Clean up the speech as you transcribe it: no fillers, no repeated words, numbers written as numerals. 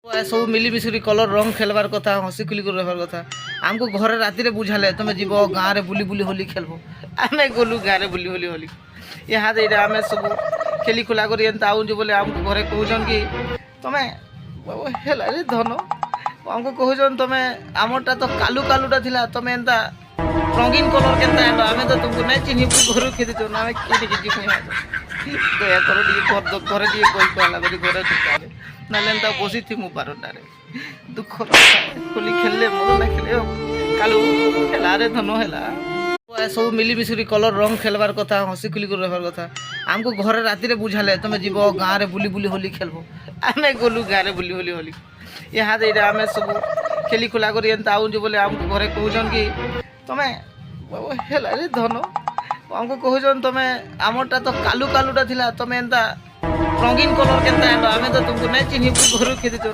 सब मिलिमिशि कलर रंग खेलबार कथा हसी खुली कर रहार कथा आमको घरे राति बुझाले तुम जीव गाँव में बुली बुली होली खेलब आम गलु गाँव में बुली बुली होली यहाँ आम सब खेली खुला कर आउँ बोले आमको घरे कहन कि तुम्हें है धन आमको कहन तुम्हें आमटा तो कालू कालूटा थिला तुम्हें एंता रंगीन कलर केन्ता आलो आम तो तुमको नहीं चिन्ह घर खेदी तो आम किए दया कर घरे कही कहला घरे ढुकाले ना बसी थी मु बारंडार दुख होली खेलले मन ना खेले कालू खेला रे धन है सब मिलिमिशि कलर रंग खेलबार कथा हसी खुली कर रहार कथा आमको घरे राति बुझाले तुम जीव गाँव में बुली बुली होली खेलब आम गलु गाँव में बुली बुली होली यहाँ आम सब खेली खुला कर आउँ बोले आमको घरे कहन कि तुम्हें है धन आमको कहन तुम्हें आमटा तो कालू कालूटा थिला तुम्हें एंता रंगीन कलर केन्ता आलो आम तो तुमको नहीं चिन्ह घर खेदी तो